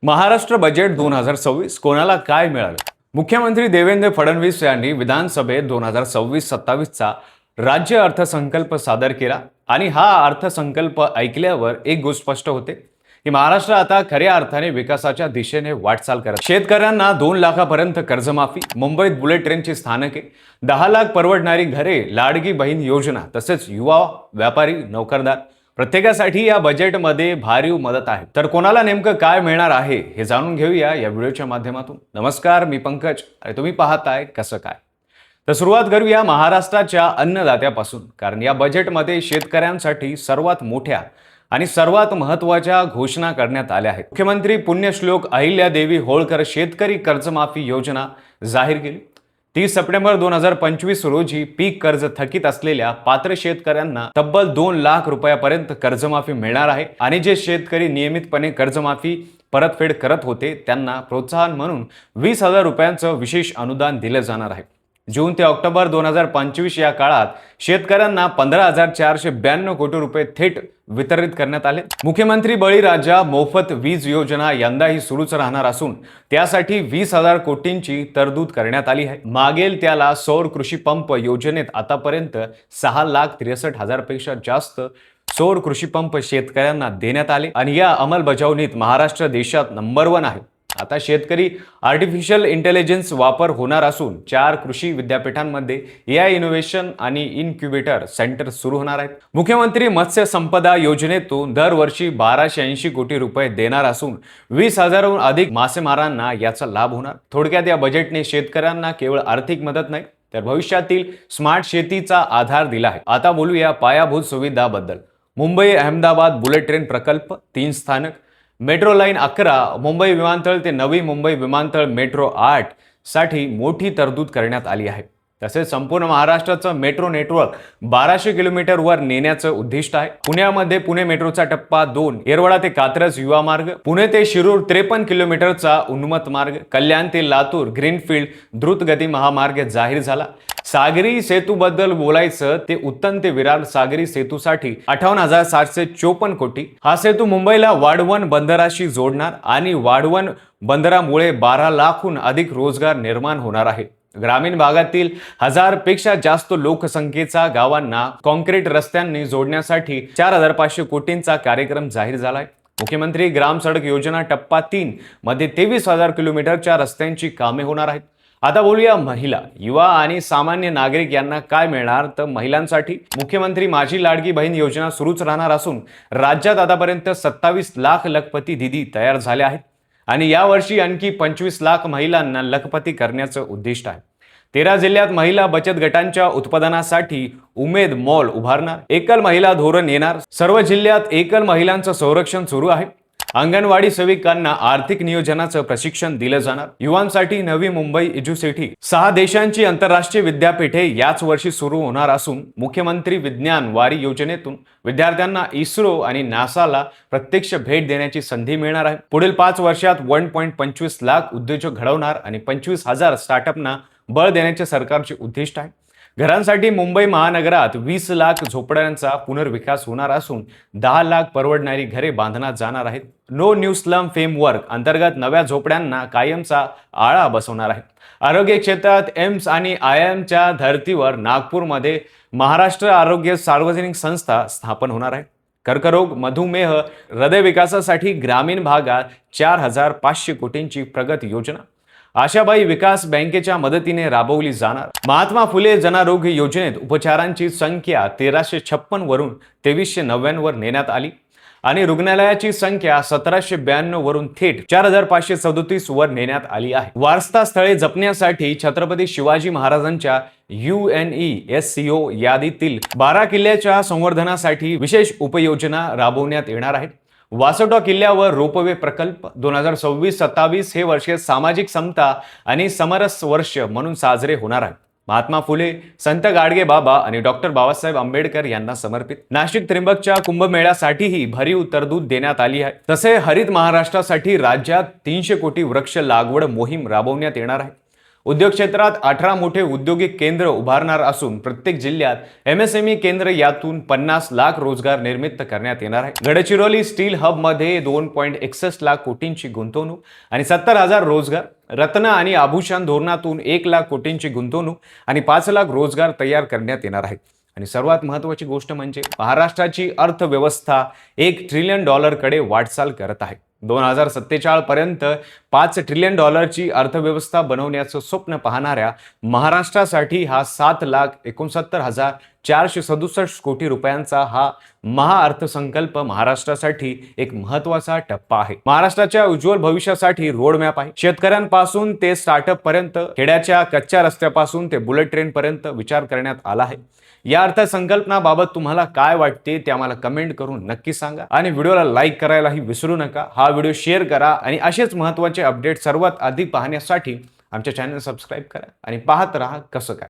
Maharashtra budget 2026 कोणाला काय मिळालं? मुख्यमंत्री देवेंद्र फडणवीस यांनी विधानसभेत 2026-27चा राज्य अर्थसंकल्प सादर केला आणि हा अर्थसंकल्प ऐकल्यावर एक गोष्ट स्पष्ट होते की महाराष्ट्र आता खऱ्या अर्थाने विकासाच्या दिशेने वाटचाल करत. शेतकऱ्यांना 2 लाखापर्यंत कर्जमाफी, मुंबईत बुलेट ट्रेनची स्थानके, 10 लाख परवडणारी घरे, लाडकी बहीण योजना, तसेच युवा, व्यापारी, नोकरदार प्रत्येकासाठी या बजेटमध्ये भरीव मदत आहे. तर कोणाला नेमकं काय मिळणार आहे हे जाणून घेऊया या व्हिडिओच्या माध्यमातून. नमस्कार, मी पंकज आणि तुम्ही पाहताय कसं काय. तर सुरुवात करूया महाराष्ट्राच्या अन्नदात्यापासून, कारण या बजेटमध्ये शेतकऱ्यांसाठी सर्वात मोठ्या आणि सर्वात महत्त्वाच्या घोषणा करण्यात आल्या आहेत. मुख्यमंत्री पुण्यश्लोक अहिल्यादेवी होळकर शेतकरी कर्जमाफी योजना जाहीर केली. 30 सप्टेंबर 2025 रोजी पीक कर्ज थकीत असलेल्या पात्र शेतकऱ्यांना तब्बल 2 लाख रुपयापर्यंत कर्जमाफी मिळणार आहे आणि जे शेतकरी नियमितपणे कर्जमाफी परतफेड करत होते त्यांना प्रोत्साहन म्हणून 20,000 रुपयांचं विशेष अनुदान दिलं जाणार आहे. जून ते ऑक्टोबर 2025 या काळात शेतकऱ्यांना 15,492 कोटी रुपये थेट वितरित करण्यात आले. मुख्यमंत्री बळीराजा मोफत वीज योजना यंदाही सुरूच राहणार असून त्यासाठी 20,000 कोटींची तरतूद करण्यात आली आहे. मागेल त्याला सौर कृषी पंप योजनेत आतापर्यंत 6,63,000 पेक्षा जास्त सौर कृषी पंप शेतकऱ्यांना देण्यात आले आणि या अंमलबजावणीत महाराष्ट्र देशात नंबर 1 आहे. आता शेतकरी आर्टिफिशियल इंटेलिजन्स वापर होणार असून 4 कृषी विद्यापीठांमध्ये एआय इनोव्हेशन आणि इन्क्युबेटर सेंटर सुरू होणार आहेत. मुख्यमंत्री मत्स्य संपदा योजनेतून दरवर्षी 1280 कोटी रुपये देणार असून 20,000हून अधिक मासेमारांना याचा लाभ होणार. थोडक्यात या बजेटने शेतकऱ्यांना केवळ आर्थिक मदत नाही तर भविष्यातील स्मार्ट शेतीचा आधार दिला आहे. आता बोलूया पायाभूत सुविधाबद्दल. मुंबई अहमदाबाद बुलेट ट्रेन प्रकल्प, 3 स्थानक, मेट्रो लाईन 11, मुंबई विमानतळ ते नवी मुंबई विमानतळ मेट्रो 8 साठी मोठी तरतूद करण्यात आली आहे. तसेच संपूर्ण महाराष्ट्राचं मेट्रो नेटवर्क 1200 किलोमीटरवर नेण्याचं उद्दिष्ट आहे. पुण्यामध्ये पुणे मेट्रोचा टप्पा 2, येरवडा ते कात्रज युवा मार्ग, पुणे ते शिरूर 53 किलोमीटरचा उन्मत मार्ग, कल्याण ते लातूर ग्रीनफील्ड द्रुतगती महामार्ग जाहीर झाला. सागरी सेतूबद्दल बोलायचं ते उत्तन ते विरार सागरी सेतूसाठी 58,754 कोटी. हा सेतू मुंबईला वाढवण बंदराशी जोडणार आणि वाढवण बंदरामुळे 12 लाखहून अधिक रोजगार निर्माण होणार आहे. ग्रामीण भागातील 1000 पेक्षा जास्त लोकसंख्येचा गावांना कॉन्क्रीट रस्त्यांनी जोडण्यासाठी 4,500 कोटींचा कार्यक्रम जाहीर झालाय. मुख्यमंत्री ग्राम सडक योजना टप्पा 3 मध्ये 23,000 किलोमीटरच्या रस्त्यांची कामे होणार आहेत. आता बोलूया महिला, युवा आणि सामान्य नागरिक यांना काय मिळणार. तर महिलांसाठी मुख्यमंत्री माझी लाडकी बहीण योजना सुरूच राहणार असून राज्यात आतापर्यंत 27 लाख लखपती दिदी तयार झाले आहेत आणि यावर्षी आणखी 25 लाख महिलांना लखपती करण्याचं उद्दिष्ट आहे. 13 जिल्ह्यात महिला बचत गटांच्या उत्पादनासाठी उमेद मॉल उभारणार. एकल महिला धोरण येणार. सर्व जिल्ह्यात एकल महिलांचं संरक्षण सुरू आहे. अंगणवाडी सेविकांना आर्थिक नियोजनाचं प्रशिक्षण दिलं जाणार. युवांसाठी नवी मुंबई एज्युसिटी, 6 देशांची आंतरराष्ट्रीय विद्यापीठे याच वर्षी सुरू होणार असून मुख्यमंत्री विज्ञान वारी योजनेतून विद्यार्थ्यांना इस्रो आणि नासाला प्रत्यक्ष भेट देण्याची संधी मिळणार आहे. पुढील 5 वर्षात 1.25 लाख उद्योजक घडवणार आणि 25,000 स्टार्टअपना बळ देण्याचे सरकारचे उद्दिष्ट आहे. घरांसाठी मुंबई महानगरात 20 लाख झोपड्यांचा पुनर्विकास होणार असून 10 लाख परवडणारी घरे बांधण्यात जाणार आहेत. नो न्यू स्लम फ्रेमवर्क अंतर्गत नव्या झोपड्यांना कायमचा आळा बसवणार आहे. आरोग्य क्षेत्रात एम्स आणि IIMच्या धर्तीवर नागपूरमध्ये महाराष्ट्र आरोग्य सार्वजनिक संस्था स्थापन होणार आहे. कर्करोग, मधुमेह, हृदय विकासासाठी ग्रामीण भागात 4,500 कोटींची प्रगती योजना आशाबाई विकास बँकेच्या मदतीने राबवली जाणार. महात्मा फुले जनारोग्य योजनेत उपचारांची संख्या 1356 वरून 2399 वर नेण्यात आली आणि रुग्णालयाची संख्या 1792 वरून थेट 4537 वर नेण्यात आली आहे. वारसा स्थळे जपण्यासाठी छत्रपती शिवाजी महाराजांच्या UNESCO यादीतील 12 किल्ल्याच्या संवर्धनासाठी विशेष उपयोजना राबवण्यात येणार आहेत. वासोटा किल्ल्यावर रोपवे प्रकल्प 2026-27 हे वर्ष सामाजिक समता आणि समरस वर्ष म्हणून साजरे होणार आहे. महात्मा फुले, संत गाडगे बाबा आणि डॉक्टर बाबासाहेब आंबेडकर यांना समर्पित. नाशिक त्र्यंबकच्या कुंभमेळ्यासाठीही भरीव तरतूद देण्यात आली आहे. तसे हरित महाराष्ट्रासाठी राज्यात 300 कोटी वृक्ष लागवड मोहीम राबवण्यात येणार आहे. उद्योग क्षेत्रात 18 मोठे औद्योगिक केंद्र उभारणार असून प्रत्येक जिल्ह्यात MSME केंद्र यातून 50 लाख रोजगार निर्मित करण्यात येणार आहे. गडचिरोली स्टील हब मध्ये 2.61 लाख कोटींची गुंतवणूक आणि 70,000 रोजगार. रत्न आणि आभूषण धोरणातून 1 लाख कोटींची गुंतवणूक आणि 5 लाख रोजगार तयार करण्यात येणार आहेत. आणि सर्वात महत्त्वाची गोष्ट म्हणजे महाराष्ट्राची अर्थव्यवस्था $1 ट्रिलियन कडे वाटचाल करत आहे. 2047 पर्यंत $5 ट्रिलियन अर्थव्यवस्था बनवण्याचं स्वप्न पाहणाऱ्या महाराष्ट्रासाठी हा 7,69,467 कोटी रुपयांचा हा महाअर्थसंकल्प महाराष्ट्रासाठी एक महत्त्वाचा टप्पा आहे. महाराष्ट्राच्या उज्ज्वल भविष्यासाठी रोडमॅप आहे. शेतकऱ्यांपासून ते स्टार्टअप पर्यंत, खेड्याच्या कच्च्या रस्त्यापासून ते बुलेट ट्रेन पर्यंत विचार करण्यात आला आहे. या अर्थसंकल्पनाबाबत तुम्हाला काय वाटते ते आम्हाला कमेंट करून नक्की सांगा आणि व्हिडिओला लाईक करायलाही विसरू नका. हा व्हिडिओ शेअर करा आणि असेच महत्त्वाचे अपडेट सर्वात आधी पाहण्यासाठी आमच्या चॅनल सबस्क्राईब करा आणि पाहत राहा कसं काय.